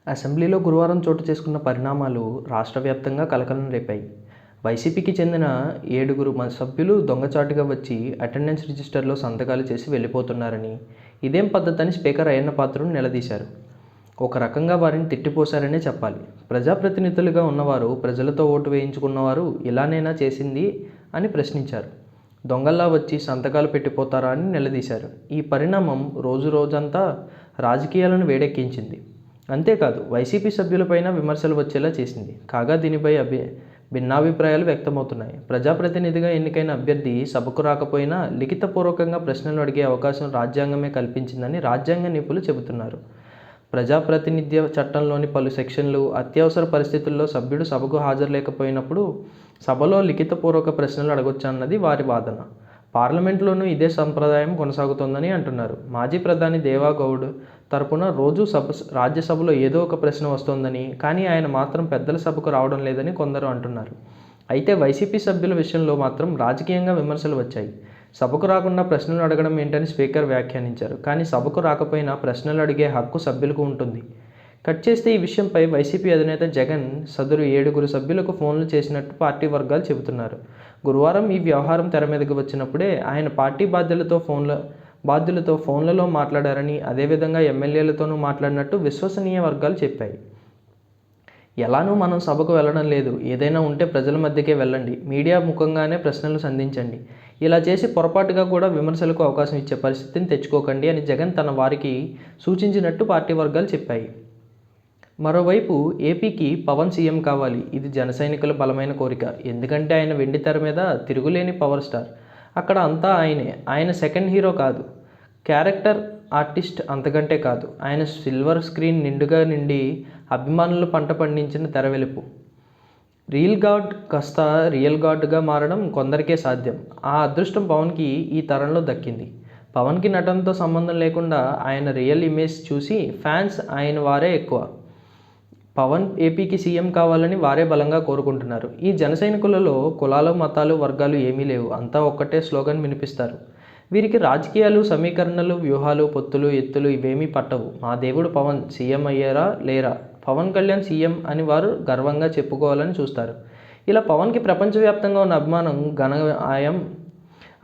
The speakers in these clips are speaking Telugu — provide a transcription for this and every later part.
అసెంబ్లీలో గురువారం చోటు చేసుకున్న పరిణామాలు రాష్ట్ర వ్యాప్తంగా కలకలం రేపాయి. వైసీపీకి చెందిన 7 సభ్యులు దొంగచాటుగా వచ్చి అటెండెన్స్ రిజిస్టర్లో సంతకాలు చేసి వెళ్ళిపోతున్నారని, ఇదేం పద్ధతని స్పీకర్ అయ్యన్న పాత్రుడు నిలదీశారు. ఒక రకంగా వారిని తిట్టిపోశారనే చెప్పాలి. ప్రజాప్రతినిధులుగా ఉన్నవారు, ప్రజలతో ఓటు వేయించుకున్నవారు ఇలానేనా చేసింది అని ప్రశ్నించారు. దొంగల్లా వచ్చి సంతకాలు పెట్టిపోతారా అని నిలదీశారు. ఈ పరిణామం రోజంతా రాజకీయాలను వేడెక్కించింది. అంతేకాదు, వైసీపీ సభ్యులపైన విమర్శలు వచ్చేలా చేసింది. కాగా దీనిపై భిన్నాభిప్రాయాలు వ్యక్తమవుతున్నాయి. ప్రజాప్రతినిధిగా ఎన్నికైన అభ్యర్థి సభకు రాకపోయినా లిఖితపూర్వకంగా ప్రశ్నలు అడిగే అవకాశం రాజ్యాంగమే కల్పించిందని రాజ్యాంగ నిపుణులు చెబుతున్నారు. ప్రజాప్రాతినిధ్య చట్టంలోని పలు సెక్షన్లు అత్యవసర పరిస్థితుల్లో సభ్యుడు సభకు హాజరులేకపోయినప్పుడు సభలో లిఖితపూర్వక ప్రశ్నలు అడగొచ్చన్నది వారి వాదన. పార్లమెంటులోనూ ఇదే సంప్రదాయం కొనసాగుతోందని అంటున్నారు. మాజీ ప్రధాని దేవాగౌడ్ తరపున రోజు రాజ్యసభలో ఏదో ఒక ప్రశ్న వస్తోందని, కానీ ఆయన మాత్రం పెద్దల సభకు రావడం లేదని కొందరు అంటున్నారు. అయితే వైసీపీ సభ్యుల విషయంలో మాత్రం రాజకీయంగా విమర్శలు వచ్చాయి. సభకు రాకుండా ప్రశ్నలు అడగడం ఏంటని స్పీకర్ వ్యాఖ్యానించారు. కానీ సభకు రాకపోయినా ప్రశ్నలు అడిగే హక్కు సభ్యులకు ఉంటుంది. కట్ చేస్తే ఈ విషయంపై వైసీపీ అధినేత జగన్ సదరు 7 సభ్యులకు ఫోన్లు చేసినట్టు పార్టీ వర్గాలు చెబుతున్నారు. గురువారం ఈ వ్యవహారం తెర మీదకు వచ్చినప్పుడే ఆయన పార్టీ బాధ్యులతో ఫోన్లలో మాట్లాడారని, అదేవిధంగా ఎమ్మెల్యేలతోనూ మాట్లాడినట్టు విశ్వసనీయ వర్గాలు చెప్పాయి. ఎలానూ మనం సభకు వెళ్ళడం లేదు, ఏదైనా ఉంటే ప్రజల మధ్యకే వెళ్ళండి, మీడియా ముఖంగానే ప్రశ్నలు సంధించండి, ఇలా చేసి పొరపాటుగా కూడా విమర్శలకు అవకాశం ఇచ్చే పరిస్థితిని తెచ్చుకోకండి అని జగన్ తన వారికి సూచించినట్టు పార్టీ వర్గాలు చెప్పాయి. మరోవైపు ఏపీకి పవన్ సీఎం కావాలి. ఇది జనసైనికుల బలమైన కోరిక. ఎందుకంటే ఆయన వెండి తెర మీద తిరుగులేని పవర్ స్టార్. అక్కడ అంతా ఆయనే. ఆయన సెకండ్ హీరో కాదు, క్యారెక్టర్ ఆర్టిస్ట్ అంతకంటే కాదు. ఆయన సిల్వర్ స్క్రీన్ నిండుగా నిండి అభిమానులు పంట పండించిన తెరవెలుపు. రియల్ గాడ్ కాస్త రియల్ గాడ్గా మారడం కొందరికే సాధ్యం. ఆ అదృష్టం పవన్కి ఈ తరంలో దక్కింది. పవన్కి నటనతో సంబంధం లేకుండా ఆయన రియల్ ఇమేజ్ చూసి ఫ్యాన్స్ ఆయన వారే ఎక్కువ. పవన్ ఏపీకి సీఎం కావాలని వారే బలంగా కోరుకుంటున్నారు. ఈ జనసైనికులలో కులాలు, మతాలు, వర్గాలు ఏమీ లేవు. అంతా ఒక్కటే స్లోగన్ వినిపిస్తారు. వీరికి రాజకీయాలు, సమీకరణలు, వ్యూహాలు, పొత్తులు, ఎత్తులు ఇవేమీ పట్టవు. మా దేవుడు పవన్ సీఎం అయ్యారా లేరా, పవన్ కళ్యాణ్ సీఎం అని వారు గర్వంగా చెప్పుకోవాలని చూస్తారు. ఇలా పవన్కి ప్రపంచవ్యాప్తంగా ఉన్న అభిమానం గణాయం.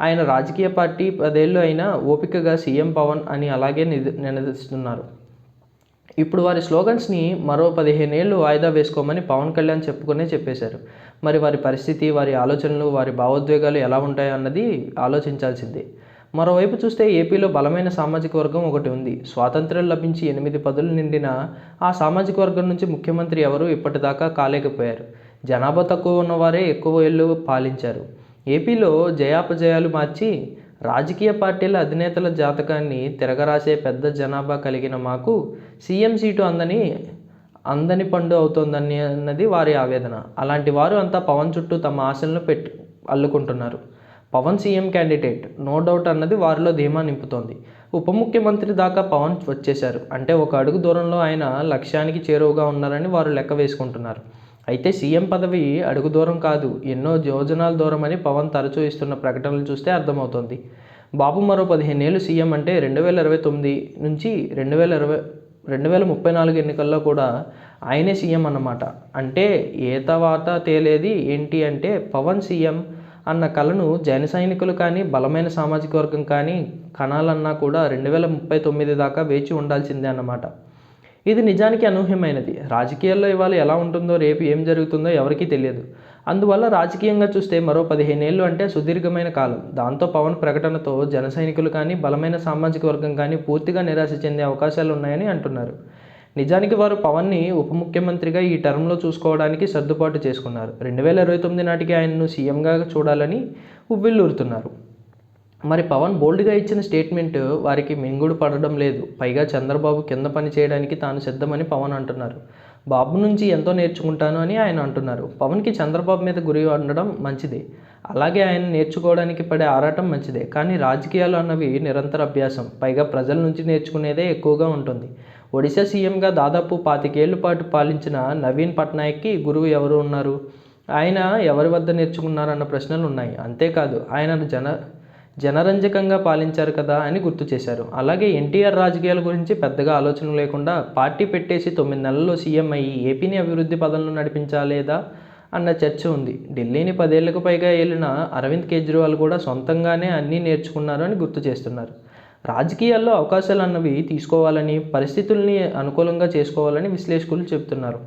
ఆయన రాజకీయ పార్టీ 10 ఏళ్ళు అయినా ఓపికగా సీఎం పవన్ అని అలాగే నినదిస్తున్నారు. ఇప్పుడు వారి స్లోగన్స్ని మరో 15 ఏళ్ళు వాయిదా వేసుకోమని పవన్ కళ్యాణ్ చెప్పేశారు. మరి వారి పరిస్థితి, వారి ఆలోచనలు, వారి భావోద్వేగాలు ఎలా ఉంటాయో అన్నది ఆలోచించాల్సిందే. మరోవైపు చూస్తే ఏపీలో బలమైన సామాజిక వర్గం ఒకటి ఉంది. స్వాతంత్ర్యం లభించి 8 పదులు నిండిన ఆ సామాజిక వర్గం నుంచి ముఖ్యమంత్రి ఎవరూ ఇప్పటిదాకా కాలేకపోయారు. జనాభా తక్కువ ఉన్నవారే ఎక్కువ ఏళ్ళు పాలించారు. ఏపీలో జయాపజయాలు మార్చి రాజకీయ పార్టీల అధినేతల జాతకాన్ని తిరగరాసే పెద్ద జనాభా కలిగిన మాకు సీఎం సీటు అందని పండు అవుతోందన్నది వారి ఆవేదన. అలాంటి వారు అంతా పవన్ చుట్టూ తమ ఆశలను అల్లుకుంటున్నారు. Pawan CM candidate no doubt అన్నది వారిలో ధీమా నింపుతోంది. ఉప ముఖ్యమంత్రి దాకా పవన్ వచ్చేశారు అంటే ఒక అడుగు దూరంలో ఆయన లక్ష్యానికి చేరువగా ఉన్నారని వారు లెక్క వేసుకుంటున్నారు. అయితే సీఎం పదవి అడుగు దూరం కాదు, ఎన్నో యోజనాల దూరం అని పవన్ తరచూ ఇస్తున్న ప్రకటనలు చూస్తే అర్థమవుతోంది. బాబు మరో 15 ఏళ్ళు సీఎం అంటే 2029 నుంచి 2034 ఎన్నికల్లో కూడా ఆయనే సీఎం అన్నమాట. అంటే ఏతవాత తేలేది ఏంటి అంటే పవన్ సీఎం అన్న కలను జన సైనికులు కానీ, బలమైన సామాజిక వర్గం కానీ కనాలన్నా కూడా 2039 దాకా వేచి ఉండాల్సిందే అన్నమాట. ఇది నిజానికి అనూహ్యమైనది. రాజకీయాల్లో ఇవాళ ఎలా ఉంటుందో, రేపు ఏం జరుగుతుందో ఎవరికీ తెలియదు. అందువల్ల రాజకీయంగా చూస్తే మరో 15 ఏళ్ళు అంటే సుదీర్ఘమైన కాలం. దాంతో పవన్ ప్రకటనతో జన సైనికులు కానీ, బలమైన సామాజిక వర్గం కానీ పూర్తిగా నిరాశ చెందే అవకాశాలు ఉన్నాయని అంటున్నారు. నిజానికి వారు పవన్ని ఉప ముఖ్యమంత్రిగా ఈ టర్మ్లో చూసుకోవడానికి సర్దుబాటు చేసుకున్నారు. 2029 నాటికి ఆయన్ను సీఎంగా చూడాలని ఉవ్విళ్ళూరుతున్నారు. మరి పవన్ బోల్డ్గా ఇచ్చిన స్టేట్మెంట్ వారికి మింగుడు పడడం లేదు. పైగా చంద్రబాబు కింద పని చేయడానికి తాను సిద్ధమని పవన్ అంటున్నారు. బాబు నుంచి ఎంతో నేర్చుకుంటాను అని ఆయన అంటున్నారు. పవన్కి చంద్రబాబు మీద గురి ఉండడం మంచిదే, అలాగే ఆయన నేర్చుకోవడానికి పడే ఆరాటం మంచిదే. కానీ రాజకీయాలు అన్నవి నిరంతర అభ్యాసం, పైగా ప్రజల నుంచి నేర్చుకునేదే ఎక్కువగా ఉంటుంది. ఒడిశా సీఎంగా దాదాపు 25 ఏళ్ల పాటు పాలించిన నవీన్ పట్నాయక్కి గురువు ఎవరు ఉన్నారు, ఆయన ఎవరి వద్ద నేర్చుకున్నారన్న ప్రశ్నలు ఉన్నాయి. అంతేకాదు ఆయన జనరంజకంగా పాలించారు కదా అని గుర్తు చేశారు. అలాగే ఎన్టీఆర్ రాజకీయాల గురించి పెద్దగా ఆలోచన లేకుండా పార్టీ పెట్టేసి 9 నెలల్లో సీఎం అయ్యి ఏపీని అభివృద్ధి పదంలో నడిపించాలేదా అన్న చర్చ ఉంది. ఢిల్లీని 10 ఏళ్లకు పైగా ఏలిన అరవింద్ కేజ్రీవాల్ కూడా సొంతంగానే అన్నీ నేర్చుకున్నారు అని గుర్తు చేస్తున్నారు. రాజకీయాల్లో అవకాశాలు అన్నవి తీసుకోవాలని, పరిస్థితుల్ని అనుకూలంగా చేసుకోవాలని విశ్లేషకులు చెబుతున్నారు.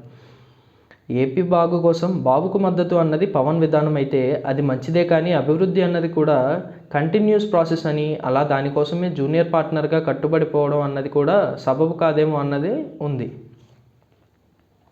ఏపీ బాగు కోసం బాబుకు మద్దతు అన్నది పవన్ విధానం అయితే అది మంచిదే, కానీ అభివృద్ధి అన్నది కూడా కంటిన్యూస్ ప్రాసెస్ అని, అలా దానికోసమే జూనియర్ పార్ట్నర్గా కట్టుబడిపోవడం అన్నది కూడా సబబు కాదేమో అన్నది ఉంది.